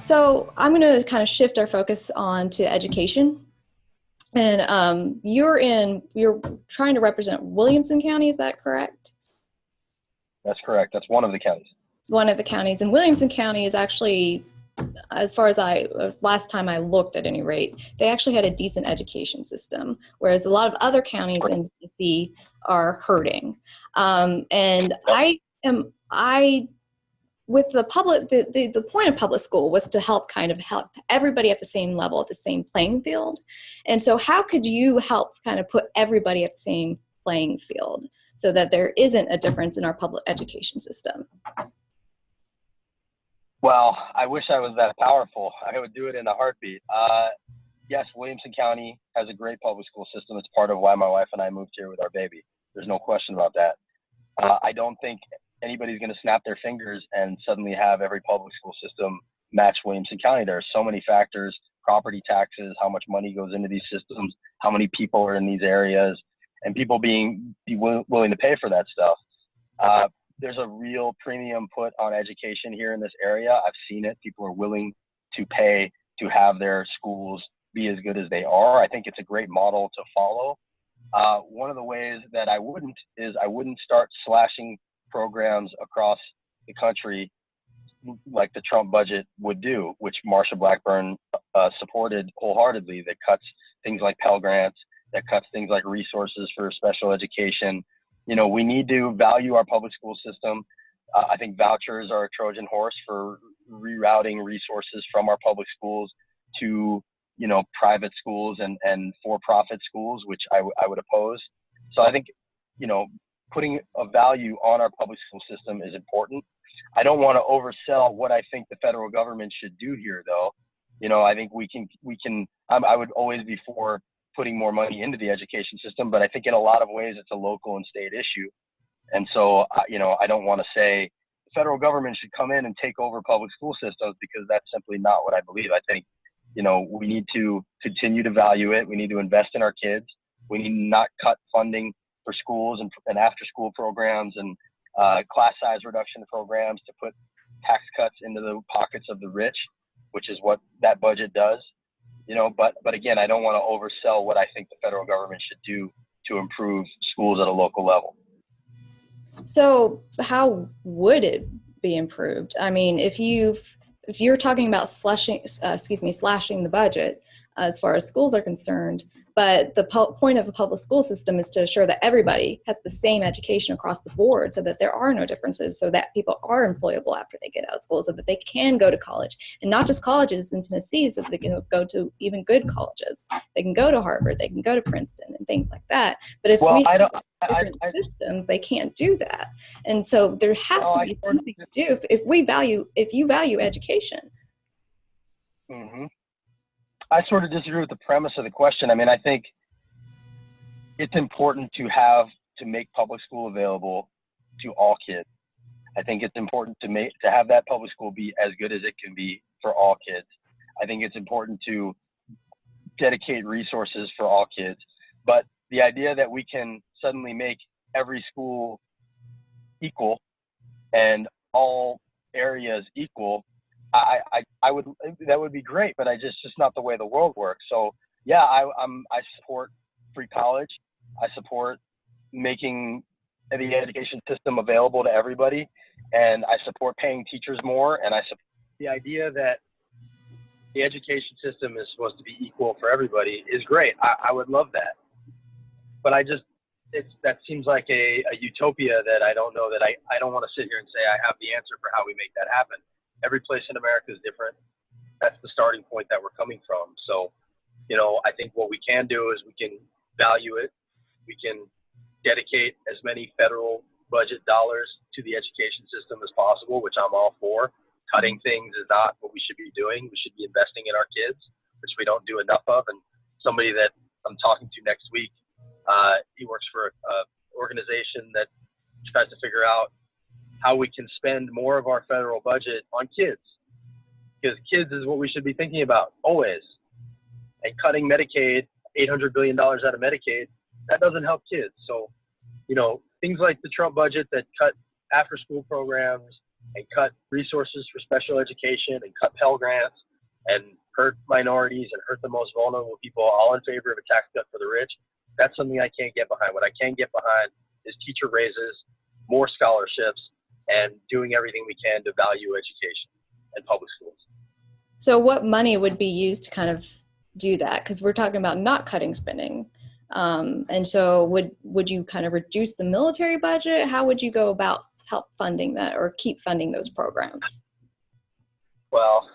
So I'm going to kind of shift our focus on to education. And you're trying to represent Williamson County, is that correct? That's correct. That's one of the counties. One of the counties. And Williamson County is actually, as far as last time I looked at any rate, they actually had a decent education system, whereas a lot of other counties in Tennessee are hurting. And with the public, the point of public school was to help everybody at the same level, at the same playing field. And so how could you help kind of put everybody at the same playing field so that there isn't a difference in our public education system? Well, I wish I was that powerful. I would do it in a heartbeat. Yes, Williamson County has a great public school system. It's part of why my wife and I moved here with our baby. There's no question about that. I don't think anybody's going to snap their fingers and suddenly have every public school system match Williamson County. There are so many factors: property taxes, how much money goes into these systems, how many people are in these areas, and people be willing to pay for that stuff. There's a real premium put on education here in this area. I've seen it. People are willing to pay to have their schools be as good as they are. I think it's a great model to follow. One of the ways that I wouldn't start slashing programs across the country like the Trump budget would do, which Marsh Blackburn supported wholeheartedly, that cuts things like Pell Grants, that cuts things like resources for special education. You know, we need to value our public school system. I think vouchers are a Trojan horse for rerouting resources from our public schools to, you know, private schools and for-profit schools, which I would oppose. So I think, you know, putting a value on our public school system is important. I don't want to oversell what I think the federal government should do here, though. You know, I think we can, I would always be for putting more money into the education system, but I think in a lot of ways it's a local and state issue. And so, you know, I don't want to say the federal government should come in and take over public school systems, because that's simply not what I believe. I think, you know, we need to continue to value it. We need to invest in our kids. We need to not cut funding for schools and after school programs and class size reduction programs to put tax cuts into the pockets of the rich, which is what that budget does. You know, but again, I don't want to oversell what I think the federal government should do to improve schools at a local level. So how would it be improved? I mean, if you're talking about slashing the budget as far as schools are concerned, but the point of a public school system is to ensure that everybody has the same education across the board, so that there are no differences, so that people are employable after they get out of school, so that they can go to college, and not just colleges in Tennessee, so that they can go to even good colleges. They can go to Harvard, they can go to Princeton, and things like that. But if we have different systems, they can't do that. And so there has to be something to do if you value education. Mm-hmm. I sort of disagree with the premise of the question. I mean, I think it's important to make public school available to all kids. I think it's important to have that public school be as good as it can be for all kids. I think it's important to dedicate resources for all kids. But the idea that we can suddenly make every school equal and all areas equal, that would be great, but it's just not the way the world works. So yeah, I support free college. I support making the education system available to everybody, and I support paying teachers more. And I support the idea that the education system is supposed to be equal for everybody is great. I would love that, but that seems like a utopia that I don't know that I don't want to sit here and say I have the answer for how we make that happen. Every place in America is different. That's the starting point that we're coming from. So, you know, I think what we can do is we can value it. We can dedicate as many federal budget dollars to the education system as possible, which I'm all for. Cutting things is not what we should be doing. We should be investing in our kids, which we don't do enough of. And somebody that I'm talking to next week, he works for an organization that tries to figure out how we can spend more of our federal budget on kids, because kids is what we should be thinking about always. And cutting Medicaid, $800 billion out of Medicaid, that doesn't help kids. So, you know, things like the Trump budget that cut after school programs, and cut resources for special education and cut Pell Grants and hurt minorities and hurt the most vulnerable people, all in favor of a tax cut for the rich, that's something I can't get behind. What I can get behind is teacher raises, more scholarships, and doing everything we can to value education and public schools. So what money would be used to kind of do that? Because we're talking about not cutting spending. And so would you kind of reduce the military budget? How would you go about help funding that or keep funding those programs? Well,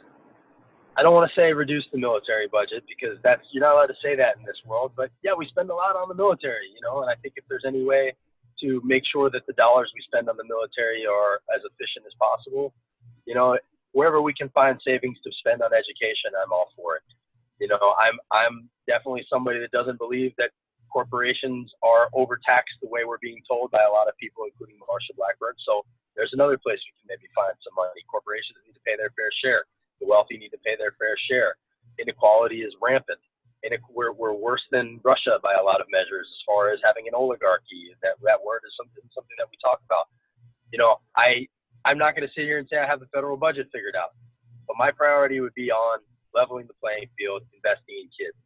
I don't want to say reduce the military budget because you're not allowed to say that in this world, but yeah, we spend a lot on the military, and I think if there's any way to make sure that the dollars we spend on the military are as efficient as possible, wherever we can find savings to spend on education, I'm all for it. I'm definitely somebody that doesn't believe that corporations are overtaxed the way we're being told by a lot of people, including Marsh Blackburn. So there's another place we can maybe find some money. Corporations need to pay their fair share. The wealthy need to pay their fair share. Inequality is rampant. We're worse than Russia by a lot of measures as far as having an oligarchy. That word is something that we talk about. I'm not going to sit here and say I have the federal budget figured out, but my priority would be on leveling the playing field, investing in kids.